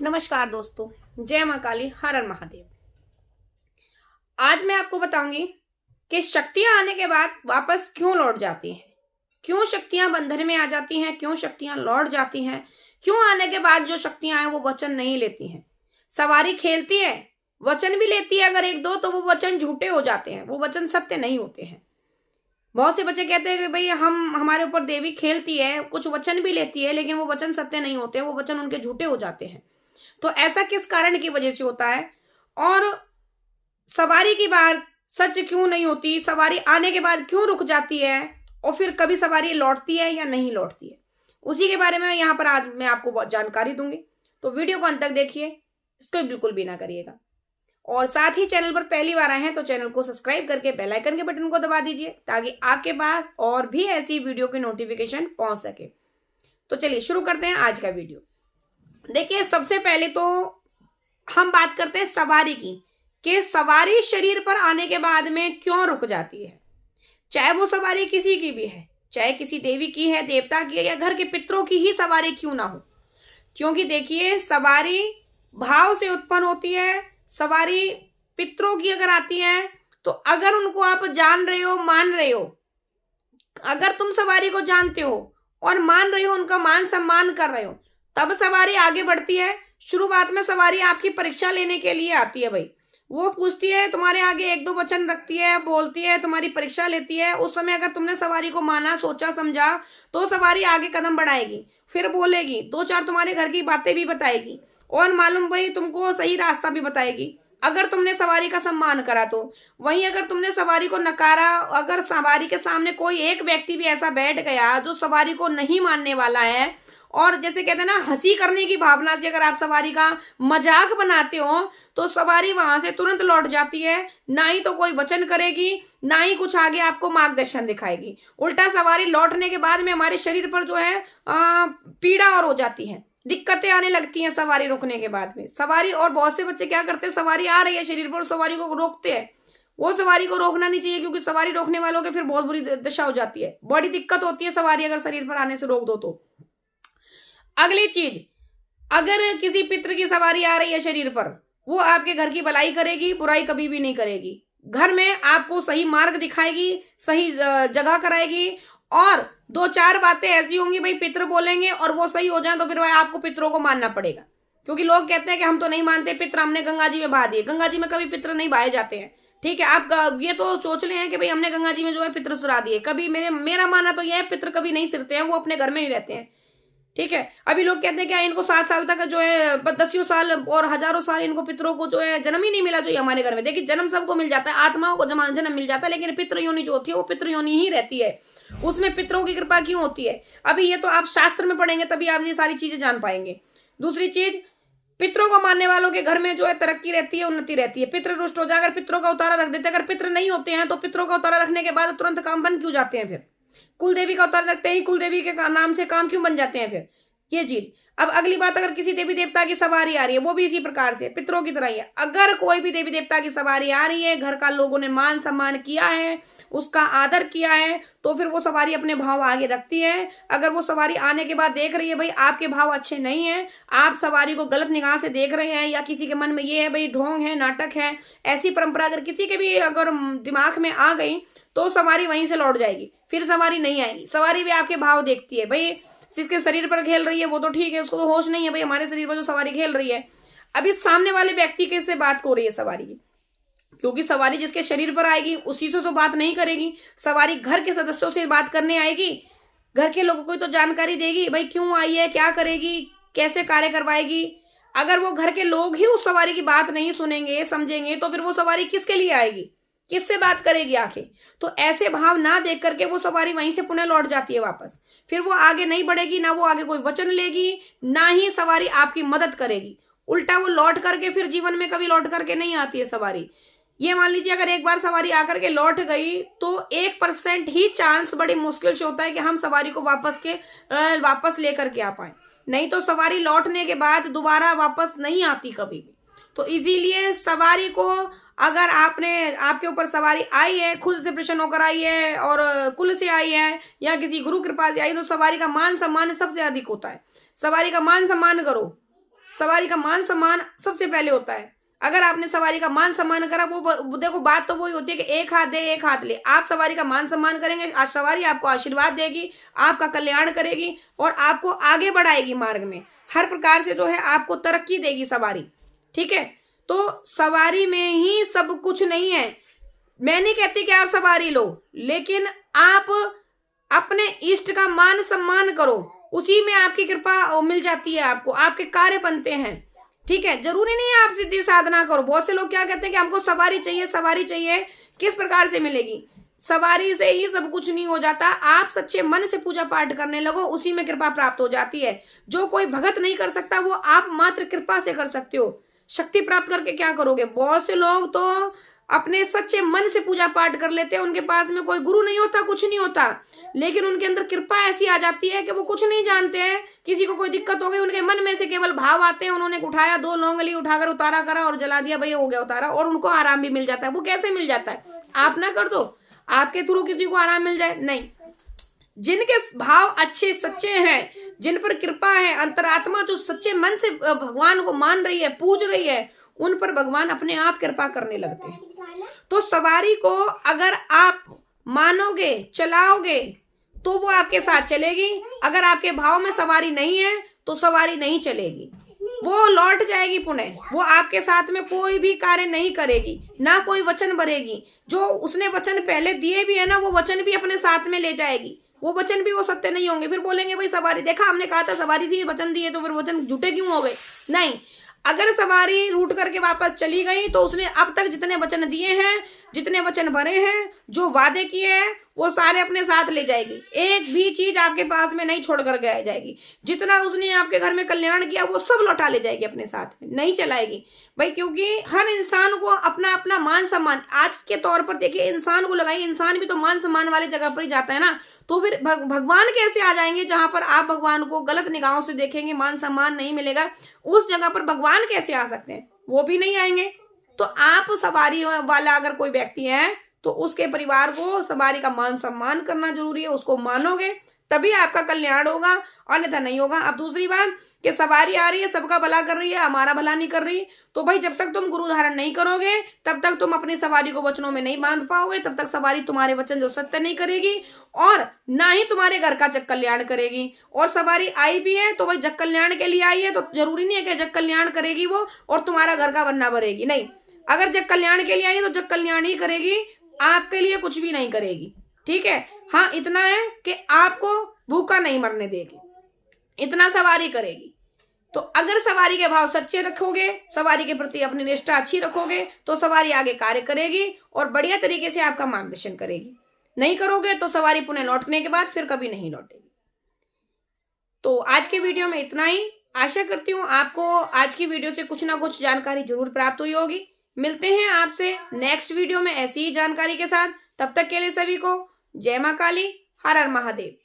नमस्कार दोस्तों, जय माँ काली, हर हर महादेव। आज मैं आपको बताऊंगी कि शक्तियां आने के बाद वापस क्यों लौट जाती हैं, क्यों शक्तियां बंधन में आ जाती हैं, क्यों शक्तियां लौट जाती हैं, क्यों आने के बाद जो शक्तियां हैं वो वचन नहीं लेती हैं। सवारी खेलती है, वचन भी लेती है अगर एक दो, तो वो वचन झूठे हो जाते हैं, वो वचन सत्य नहीं होते हैं। बहुत से बच्चे कहते हैं कि भाई हम हमारे ऊपर देवी खेलती है, कुछ वचन भी लेती है, लेकिन वो वचन सत्य नहीं होते, वो वचन उनके झूठे हो जाते हैं। तो ऐसा किस कारण की वजह से होता है, और सवारी की बात सच क्यों नहीं होती, सवारी आने के बाद क्यों रुक जाती है, और फिर कभी सवारी लौटती है या नहीं लौटती है, उसी के बारे में यहाँ पर आज मैं आपको बहुत जानकारी दूंगी। तो वीडियो को अंत तक देखिए, इसको बिल्कुल भी ना करिएगा। और साथ ही चैनल पर पहली बार आए हैं तो चैनल को सब्सक्राइब करके बेल आइकन के बटन को दबा दीजिए, ताकि आपके पास और भी ऐसी वीडियो की नोटिफिकेशन पहुंच सके। तो चलिए शुरू करते हैं आज का वीडियो। देखिए, सबसे पहले तो हम बात करते हैं सवारी की, कि सवारी शरीर पर आने के बाद में क्यों रुक जाती है। चाहे वो सवारी किसी की भी है, चाहे किसी देवी की है, देवता की है, या घर के पितरों की ही सवारी क्यों ना हो। क्योंकि देखिए, सवारी भाव से उत्पन्न होती है। सवारी पितरों की अगर आती है तो अगर उनको आप जान रहे हो, मान रहे हो, अगर तुम सवारी को जानते हो और मान रहे हो, उनका मान सम्मान कर रहे हो, तब सवारी आगे बढ़ती है। शुरुआत में सवारी आपकी परीक्षा लेने के लिए आती है भाई, वो पूछती है तुम्हारे आगे एक दो वचन रखती है, बोलती है, तुम्हारी परीक्षा लेती है। उस समय अगर तुमने सवारी को माना, सोचा, समझा, तो सवारी आगे कदम बढ़ाएगी, फिर बोलेगी, दो चार तुम्हारे घर की बातें भी बताएगी, और मालूम भाई तुमको सही रास्ता भी बताएगी, अगर तुमने सवारी का सम्मान करा तो। वहीं अगर तुमने सवारी को नकारा, अगर सवारी के सामने कोई एक व्यक्ति भी ऐसा बैठ गया जो सवारी को नहीं मानने वाला है, और जैसे कहते हैं ना, हंसी करने की भावना से अगर आप सवारी का मजाक बनाते हो, तो सवारी वहां से तुरंत लौट जाती है। ना ही तो कोई वचन करेगी, ना ही कुछ आगे आपको मार्गदर्शन दिखाएगी। उल्टा सवारी लौटने के बाद में हमारे शरीर पर जो है पीड़ा और हो जाती है, दिक्कतें आने लगती हैं सवारी रुकने के बाद में। सवारी, और बहुत से बच्चे क्या करते हैं, सवारी आ रही है शरीर पर, सवारी को रोकते हैं। वो सवारी को रोकना नहीं चाहिए, क्योंकि सवारी रोकने वालों के फिर बहुत बुरी दशा हो जाती है, बड़ी दिक्कत होती है सवारी अगर शरीर पर आने से रोक दो तो। अगली चीज, अगर किसी पितृ की सवारी आ रही है शरीर पर, वो आपके घर की भलाई करेगी, बुराई कभी भी नहीं करेगी। घर में आपको सही मार्ग दिखाएगी, सही जगह कराएगी, और दो चार बातें ऐसी होंगी भाई, पितृ बोलेंगे और वो सही हो जाए तो फिर भाई आपको पितरों को मानना पड़ेगा। क्योंकि लोग कहते हैं कि हम तो नहीं मानते पितृ, हमने गंगा जी में बहा दिए। गंगा जी में कभी पितृ नहीं बहाए जाते हैं, ठीक है। आप ये तो सोच ले हैं कि भाई हमने गंगा जी में जो है पितृ सुरा दिए, कभी मेरा मानना तो यह है, पितृ कभी नहीं सिरते हैं, वो अपने घर में ही रहते हैं, ठीक है। अभी लोग कहते हैं क्या इनको 7 साल तक जो है, 10 साल और हजारों साल इनको पितरों को जो है जन्म ही नहीं मिला जो हमारे घर में। देखिए, जन्म सबको मिल जाता है, आत्माओं को जन्म मिल जाता है, लेकिन पितृ योनि जो होती है वो पितृ योनि ही रहती है। उसमें पितरों की कृपा क्यों होती है, अभी ये तो आप शास्त्र में पढ़ेंगे तभी आप ये सारी चीजें जान पाएंगे। दूसरी चीज, पितरों को मानने वालों के घर में जो है तरक्की रहती है, उन्नति रहती है। पितृ रुष्ट हो जाए, अगर पितरों का उतारा रख देते हैं, अगर पितृ नहीं होते हैं तो पितरों का उतारा रखने के बाद तुरंत काम बंद क्यों जाते हैं, फिर कुल देवी का उतारा रखते ही कुल देवी के नाम से काम क्यों बन जाते हैं फिर, ये चीज। अब अगली बात, अगर किसी देवी देवता की सवारी आ रही है, वो भी इसी प्रकार से पितरों की तरह ही है। अगर कोई भी देवी देवता की सवारी आ रही है, घर का लोगों ने मान सम्मान किया है, उसका आदर किया है, तो फिर वो सवारी अपने भाव आगे रखती है। अगर वो सवारी आने के बाद देख रही है भाई आपके भाव अच्छे नहीं है, आप सवारी को गलत निगाह से देख रहे हैं, या किसी के मन में ये है भाई ढोंग है, नाटक है, ऐसी परंपरा अगर किसी के भी अगर दिमाग में आ गई, तो सवारी वहीं से लौट जाएगी, फिर सवारी नहीं आएगी। सवारी भी आपके भाव देखती है भाई, जिसके शरीर पर खेल रही है वो तो ठीक है, उसको तो होश नहीं है भाई हमारे शरीर पर जो सवारी खेल रही है। अभी सामने वाले व्यक्ति के से बात हो रही है सवारी की, क्योंकि सवारी जिसके शरीर पर आएगी उसी से तो बात नहीं करेगी। सवारी घर के सदस्यों से बात करने आएगी, घर के लोगों को तो जानकारी देगी भाई क्यों आई है, क्या करेगी, कैसे कार्य करवाएगी। अगर वो घर के लोग ही उस सवारी की बात नहीं सुनेंगे, समझेंगे, तो फिर वो सवारी किसके लिए आएगी, किससे बात करेगी आखिर। तो ऐसे भाव ना देख करके वो सवारी वहीं से पुनः लौट जाती है वापस, फिर वो आगे नहीं बढ़ेगी, ना वो आगे कोई वचन लेगी, ना ही सवारी आपकी मदद करेगी। उल्टा वो लौट करके फिर जीवन में कभी लौट करके नहीं आती है सवारी। ये मान लीजिए अगर एक बार सवारी आकर के लौट गई तो 1% ही चांस, बड़ी मुश्किल से होता है कि हम सवारी को वापस लेकर के आ पाए। नहीं तो सवारी लौटने के बाद दोबारा वापस नहीं आती कभी भी। तो इसीलिए सवारी को, अगर आपके ऊपर सवारी आई है, खुद से प्रसन्न होकर आई है और कुल से आई है या किसी गुरु कृपा से आई, तो सवारी का मान सम्मान सबसे अधिक होता है। सवारी का मान सम्मान करो, सवारी का मान सम्मान सबसे पहले होता है। अगर आपने सवारी का मान सम्मान करा, वो देखो बात तो वही होती है कि एक हाथ दे एक हाथ ले। आप सवारी का मान सम्मान करेंगे, आज सवारी आपको आशीर्वाद देगी, आपका कल्याण करेगी और आपको आगे बढ़ाएगी मार्ग में, हर प्रकार से जो है आपको तरक्की देगी सवारी। ठीक है, तो सवारी में ही सब कुछ नहीं है। मैं नहीं कहती कि आप सवारी लो, लेकिन आप अपने इष्ट का मान सम्मान करो, उसी में आपकी कृपा मिल जाती है, आपको आपके कार्य बनते हैं। ठीक है, जरूरी नहीं है आप सिद्धि साधना करो। बहुत से लोग क्या कहते हैं कि हमको सवारी चाहिए, सवारी चाहिए, किस प्रकार से मिलेगी? सवारी से ही सब कुछ नहीं हो जाता। आप सच्चे मन से पूजा पाठ करने लगो, उसी में कृपा प्राप्त हो जाती है। जो कोई भगत नहीं कर सकता वो आप मात्र कृपा से कर सकते हो। शक्ति प्राप्त करके क्या करोगे? बहुत से लोग तो अपने सच्चे मन से पूजा पाठ कर लेते हैं, उनके पास में कोई गुरु नहीं होता, कुछ नहीं होता, लेकिन उनके अंदर कृपा ऐसी आ जाती है कि वो कुछ नहीं जानते हैं। किसी को कोई दिक्कत हो गई, उनके मन में से केवल भाव आते हैं, उन्होंने उठाया, 2 लौंगली उठाकर उतारा करा और जला दिया, भैया हो गया उतारा, और उनको आराम भी मिल जाता है। वो कैसे मिल जाता है? आप ना कर दो, आपके थ्रू किसी को आराम मिल जाए? नहीं। जिनके भाव अच्छे सच्चे हैं, जिन पर कृपा है, अंतरात्मा जो सच्चे मन से भगवान को मान रही है, पूज रही है, उन पर भगवान अपने आप कृपा करने लगते हैं। तो सवारी को अगर आप मानोगे, चलाओगे, तो वो आपके साथ चलेगी। अगर आपके भाव में सवारी नहीं है तो सवारी नहीं चलेगी, वो लौट जाएगी पुनः। वो आपके साथ में कोई भी कार्य नहीं करेगी, ना कोई वचन भरेगी। जो उसने वचन पहले दिए भी है ना, वो वचन भी अपने साथ में ले जाएगी। वो वचन भी वो सत्य नहीं होंगे। फिर बोलेंगे भाई सवारी, देखा हमने कहा था सवारी थी, वचन दिए, तो फिर वचन झूठे क्यों हो गए? नहीं, अगर सवारी रूट करके वापस चली गई तो उसने अब तक जितने वचन दिए हैं, जितने वचन भरे हैं, जो वादे किए हैं, वो सारे अपने साथ ले जाएगी। एक भी चीज आपके पास में नहीं छोड़ कर के जाएगी। जितना उसने आपके घर में कल्याण किया वो सब लौटा ले जाएगी अपने साथ में, नहीं चलाएगी भाई। क्योंकि हर इंसान को अपना अपना मान सम्मान, आज के तौर पर देखिए, इंसान को लगाइए, इंसान भी तो मान सम्मान वाली जगह पर ही जाता है ना। तो फिर भगवान कैसे आ जाएंगे जहां पर आप भगवान को गलत निगाहों से देखेंगे, मान सम्मान नहीं मिलेगा, उस जगह पर भगवान कैसे आ सकते हैं? वो भी नहीं आएंगे। तो आप सवारी वाला अगर कोई व्यक्ति है तो उसके परिवार को सवारी का मान सम्मान करना जरूरी है। उसको मानोगे तभी आपका कल्याण होगा, अन्यथा नहीं होगा। अब दूसरी बात कि सवारी आ रही है, सबका भला कर रही है, हमारा भला नहीं कर रही, तो भाई जब तक तुम गुरु धारण नहीं करोगे तब तक तुम अपनी सवारी को वचनों में नहीं बांध पाओगे, तब तक सवारी तुम्हारे वचन जो सत्य नहीं करेगी और ना ही तुम्हारे घर का जग कल्याण करेगी। और सवारी आई भी है तो भाई जग कल्याण के लिए आई है, तो जरूरी नहीं है कि जग कल्याण करेगी वो और तुम्हारा घर का बनना भरेगी। नहीं, अगर जग कल्याण के लिए आई है तो जग कल्याण ही करेगी, आपके लिए कुछ भी नहीं करेगी। ठीक है, हाँ इतना है कि आपको भूखा नहीं मरने देगी, इतना सवारी करेगी। तो अगर सवारी के भाव सच्चे रखोगे, सवारी के प्रति अपनी निष्ठा अच्छी रखोगे, तो सवारी आगे कार्य करेगी और बढ़िया तरीके से आपका मार्गदर्शन करेगी। नहीं करोगे तो सवारी पुनः लौटने के बाद फिर कभी नहीं लौटेगी। तो आज के वीडियो में इतना ही। आशा करती हूँ आपको आज की वीडियो से कुछ ना कुछ जानकारी जरूर प्राप्त हुई होगी। मिलते हैं आपसे नेक्स्ट वीडियो में ऐसी ही जानकारी के साथ। तब तक के लिए सभी को जय मां काली, हर हर महादेव।